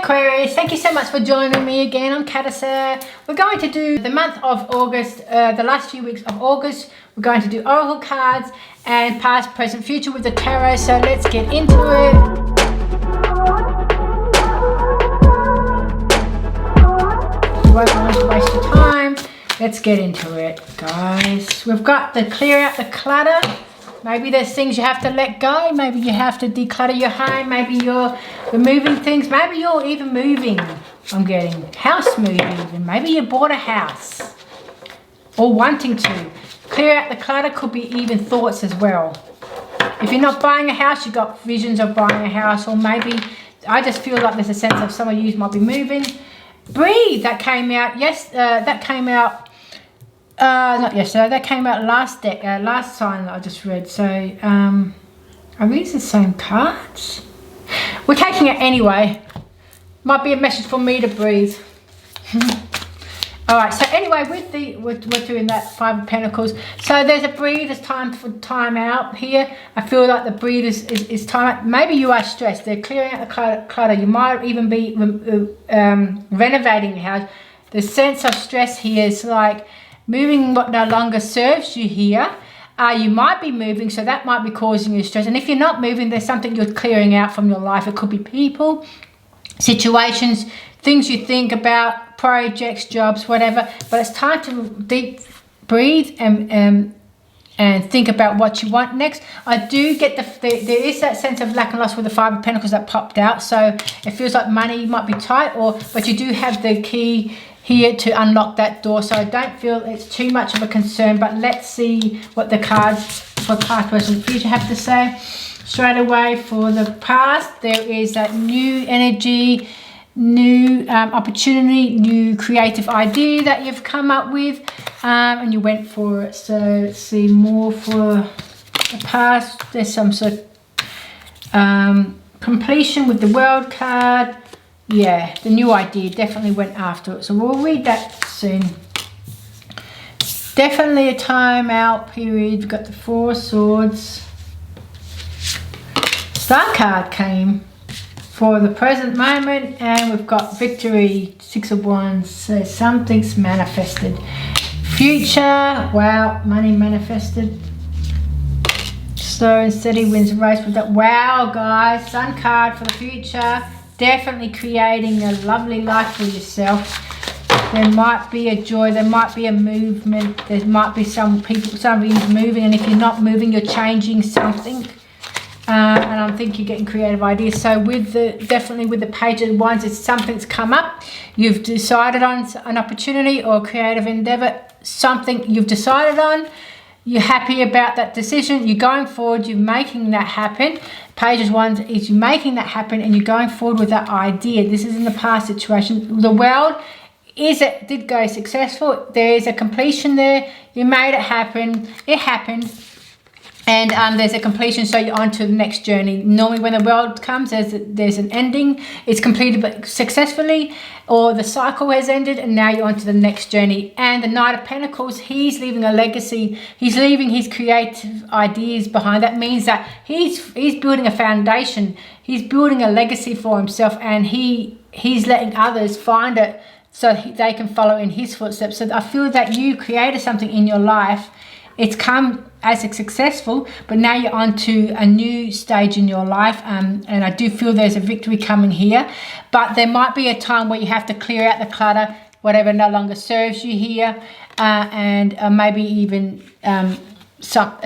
Aquarius, thank you so much for joining me again on Katica. We're going to do the month of August, the last few weeks of August. We're going to do oracle cards and past, present, future with the tarot. So let's get into it. You won't want to waste your time. Let's get into it, guys. We've got the clear out the clutter. Maybe there's things you have to let go. Maybe you have to declutter your home. Maybe you're removing things. Maybe you're even moving. I'm getting house moving even. Maybe you bought a house or wanting to. Clear out the clutter could be even thoughts as well. If you're not buying a house, you've got visions of buying a house, or maybe I just feel like there's a sense of some of you might be moving. Breathe, that came out. Yes, that came out. Not yesterday, that came out last sign that I just read. So are these the same cards? We're taking it anyway. Might be a message for me to breathe. Alright, so anyway, we're doing that Five of Pentacles. So there's a breathe, there's time for time out here. I feel like the breathe is time out. Maybe you are stressed. They're clearing out the clutter. You might even be renovating your house. The sense of stress here is like moving what no longer serves you here. You might be moving, so that might be causing you stress. And if you're not moving, there's something you're clearing out from your life. It could be people, situations, things you think about, projects, jobs, whatever. But it's time to deep breathe and think about what you want next. I do get there is that sense of lack and loss with the Five of Pentacles that popped out. So it feels like money might be tight, but you do have the key here to unlock that door. So I don't feel it's too much of a concern, but let's see what the cards for past, present, future have to say. Straight away for the past, there is that new energy, new opportunity, new creative idea that you've come up with, and you went for it. So let's see more for the past. There's some sort of completion with the World card. Yeah, the new idea definitely went after it. So we'll read that soon. Definitely a time out period. We've got the Four of Swords. Star card came for the present moment, and we've got victory, Six of Wands. So something's manifested. Future, wow, money manifested. Slow and steady wins the race with that. Wow, guys, Sun card for the future. Definitely creating a lovely life for yourself. There might be a joy, there might be a movement, there might be somebody's moving, and if you're not moving, you're changing something. And I think you're getting creative ideas. So definitely with the Page of Wands, it's something's come up. You've decided on an opportunity or creative endeavor, something you've decided on. You're happy about that decision. You're going forward. You're making that happen. Page of Wands is you making that happen, and you're going forward with that idea. This is in the past situation. The world did go successful. There is a completion there. You made it happen. It happened. And there's a completion, so you're on to the next journey. Normally when the world comes, there's an ending. It's completed but successfully, or the cycle has ended, and now you're on to the next journey. And the Knight of Pentacles, he's leaving a legacy. He's leaving his creative ideas behind. That means that he's building a foundation. He's building a legacy for himself, and he's letting others find it so they can follow in his footsteps. So I feel that you created something in your life. It's come as a successful, but now you're on to a new stage in your life, and I do feel there's a victory coming here. But there might be a time where you have to clear out the clutter, whatever no longer serves you here, and maybe even some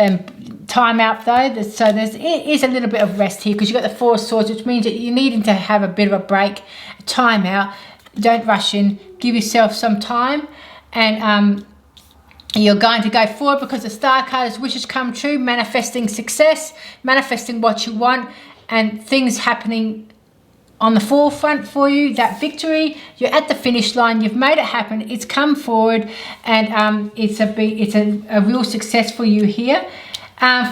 time out though. So it is a little bit of rest here, because you've got the Four of Swords, which means that you're needing to have a bit of a break, a time out. Don't rush in. Give yourself some time, and you're going to go forward, because the Star card is wishes come true, manifesting success, manifesting what you want, and things happening on the forefront for you. That victory, you're at the finish line, you've made it happen, it's come forward, and it's a real success for you here.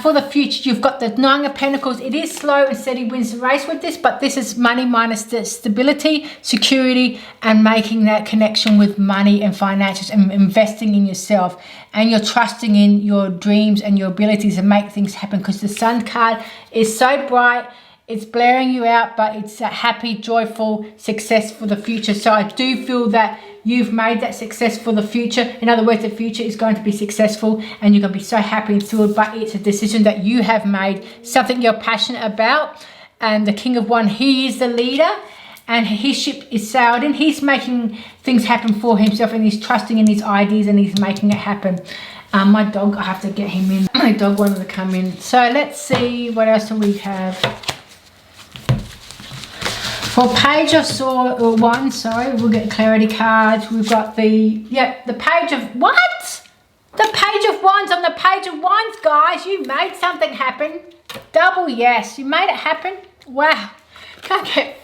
For the future, you've got the Nine of Pentacles. It is slow and steady wins the race with this, but this is money minus the stability, security, and making that connection with money and finances, and investing in yourself. And you're trusting in your dreams and your abilities to make things happen, because the Sun card is so bright. it's blaring you out, but it's a happy, joyful success for the future. So I do feel that you've made that success for the future. In other words, the future is going to be successful and you're going to be so happy and thrilled, but it's a decision that you have made, something you're passionate about. And the King of Wands, he is the leader and his ship is sailed in. He's making things happen for himself and he's trusting in his ideas and he's making it happen. My dog, I have to get him in. My dog wanted to come in. So let's see, what else do we have? For Page of Wands, sorry, we'll get clarity cards. We've got the Page of, what? The Page of Wands on the Page of Wands, guys. You made something happen. Double yes, you made it happen. Wow,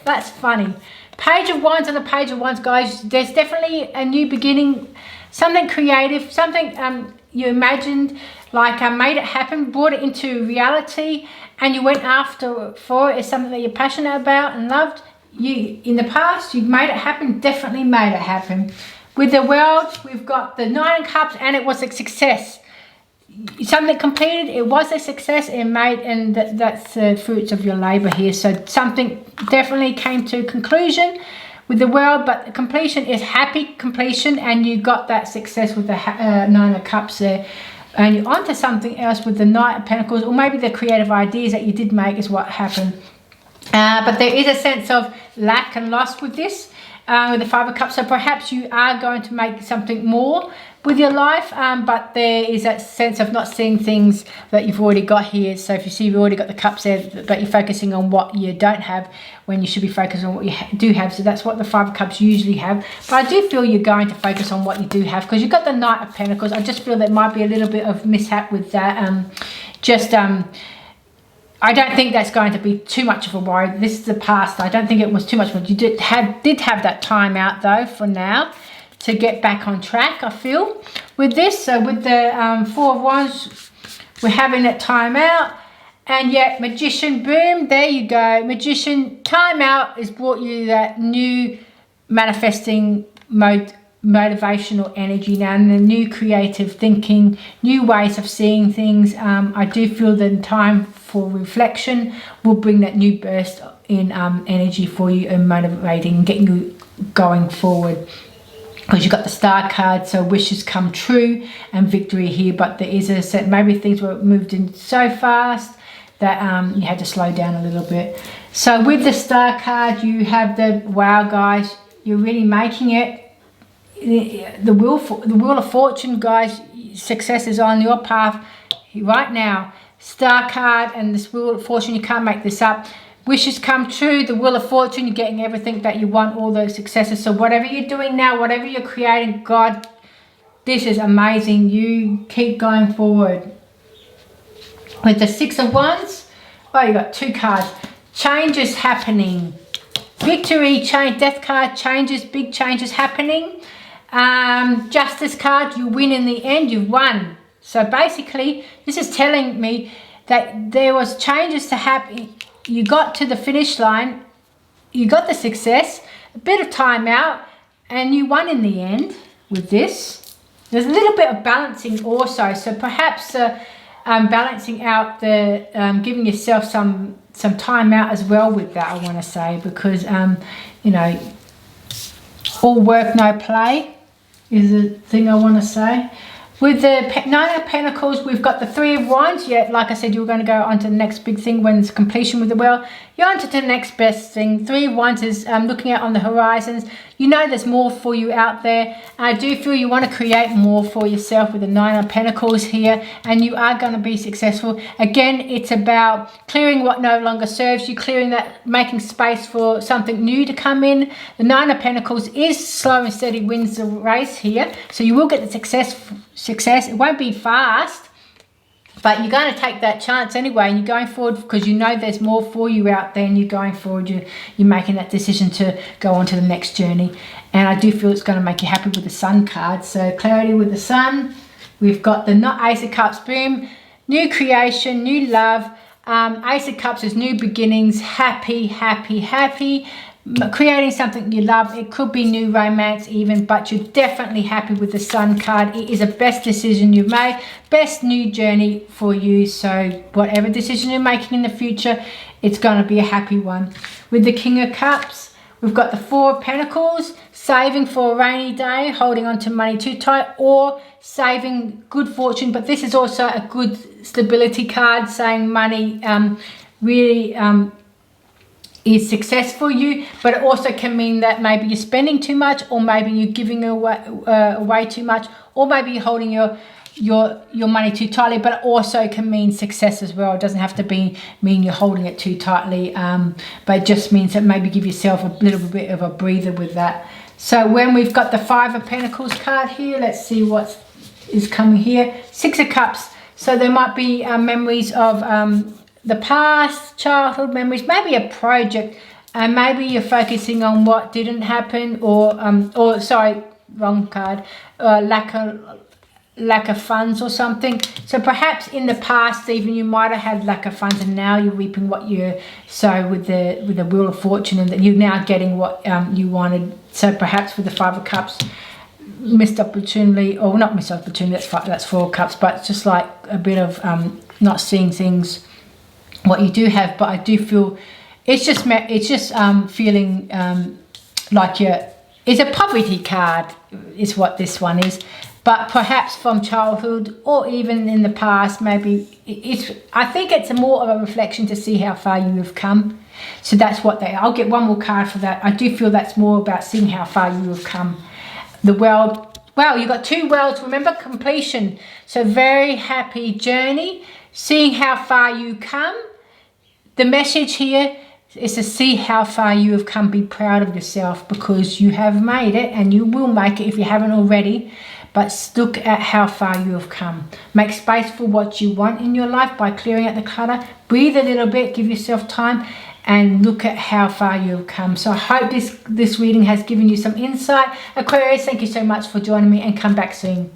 that's funny. Page of Wands on the Page of Wands, guys. There's definitely a new beginning, something creative, something you imagined, like made it happen, brought it into reality, and you went after for it. It's something that you're passionate about and loved. You in the past, you've made it happen, definitely made it happen. With the World, we've got the 9 of Cups, and it was a success. Something completed, it was a success, and made, and that's the fruits of your labor here. So something definitely came to conclusion with the World, but completion is happy completion, and you got that success with the 9 of Cups there. And you're onto something else with the Knight of Pentacles, or maybe the creative ideas that you did make is what happened. But there is a sense of lack and loss with this, with the 5 of Cups. So perhaps you are going to make something more with your life, but there is that sense of not seeing things that you've already got here. So if you see you've already got the cups there, but you're focusing on what you don't have when you should be focused on what you do have. So that's what the 5 of Cups usually have. But I do feel you're going to focus on what you do have, because you've got the Knight of Pentacles. I just feel there might be a little bit of mishap with that. I don't think that's going to be too much of a worry. This is the past. I don't think it was too much. But you did have that time out though for now to get back on track, I feel, with this. So with the 4 of Wands, we're having that time out. And yet Magician, boom, there you go. Magician, time out has brought you that new manifesting motivational energy now, and the new creative thinking, new ways of seeing things. I do feel the time for reflection will bring that new burst in energy for you and motivating, getting you going forward. Because you've got the Star card, so wishes come true and victory here. But there is a set, maybe things were moved in so fast that you had to slow down a little bit. So with the Star card, you have the, wow guys, you're really making it. The wheel of fortune, guys, success is on your path right now. Star card and this wheel of fortune, you can't make this up. Wishes come true, the wheel of fortune, you're getting everything that you want, all those successes. So whatever you're doing now, whatever you're creating, God, this is amazing. You keep going forward. With the 6 of Wands, oh, you got 2 cards. Changes happening. Victory, change, death card, changes, big changes happening. Justice card, you win in the end, you've won. So basically, this is telling me that there was changes to happen. You got to the finish line, you got the success, a bit of time out, and you won in the end with this. There's a little bit of balancing also, so perhaps balancing out the, giving yourself some time out as well with that, I want to say, because, you know, all work, no play is the thing I want to say. With the 9 of Pentacles, we've got the 3 of Wands. Yeah, like I said, you were going to go on to the next big thing when it's completion with the World. You're on to the next best thing. 3 of Wands is looking out on the horizons. You know there's more for you out there. I do feel you want to create more for yourself with the 9 of Pentacles here, and you are going to be successful. Again, it's about clearing what no longer serves you, clearing that, making space for something new to come in. The 9 of Pentacles is slow and steady wins the race here, so you will get the success. It won't be fast, but you're going to take that chance anyway, and you're going forward because you know there's more for you out there, and you're going forward, you're making that decision to go on to the next journey. And I do feel it's going to make you happy with the Sun card. So clarity with the Sun. We've got the Ace of Cups, boom, new creation, new love. Ace of Cups is new beginnings, happy, happy, happy. Creating something you love. It could be new romance even, but you're definitely happy with the Sun card. It is the best decision you've made, best new journey for you. So whatever decision you're making in the future, it's going to be a happy one. With the King of Cups, we've got the Four of Pentacles, saving for a rainy day, holding on to money too tight, or saving good fortune. But this is also a good stability card, saying money really is success for you. But it also can mean that maybe you're spending too much, or maybe you're giving away too much, or maybe you're holding your money too tightly. But it also can mean success as well. It doesn't have to mean you're holding it too tightly, but it just means that maybe give yourself a little bit of a breather with that. So when we've got the Five of Pentacles card here, let's see what is coming here. Six of Cups. So there might be memories of the past, childhood memories, maybe a project, and maybe you're focusing on what didn't happen, or sorry, wrong card, lack of funds or something. So perhaps in the past even you might have had lack of funds, and now you're reaping what you sow with the Wheel of Fortune, and that you're now getting what you wanted. So perhaps with the Five of Cups, missed opportunity, or not missed opportunity, that's Four of Cups, but it's just like a bit of not seeing things what you do have. But I do feel it's just feeling like it's a poverty card is what this one is. But perhaps from childhood, or even in the past, maybe I think it's more of a reflection to see how far you have come. So that's what I'll get one more card for that. I do feel that's more about seeing how far you have come. The World, wow, you've got two worlds. Remember, completion. So very happy journey, seeing how far you come. The message here is to see how far you have come. Be proud of yourself, because you have made it, and you will make it if you haven't already. But look at how far you have come. Make space for what you want in your life by clearing out the clutter. Breathe a little bit, give yourself time, and look at how far you have come. So I hope this reading has given you some insight. Aquarius, thank you so much for joining me, and come back soon.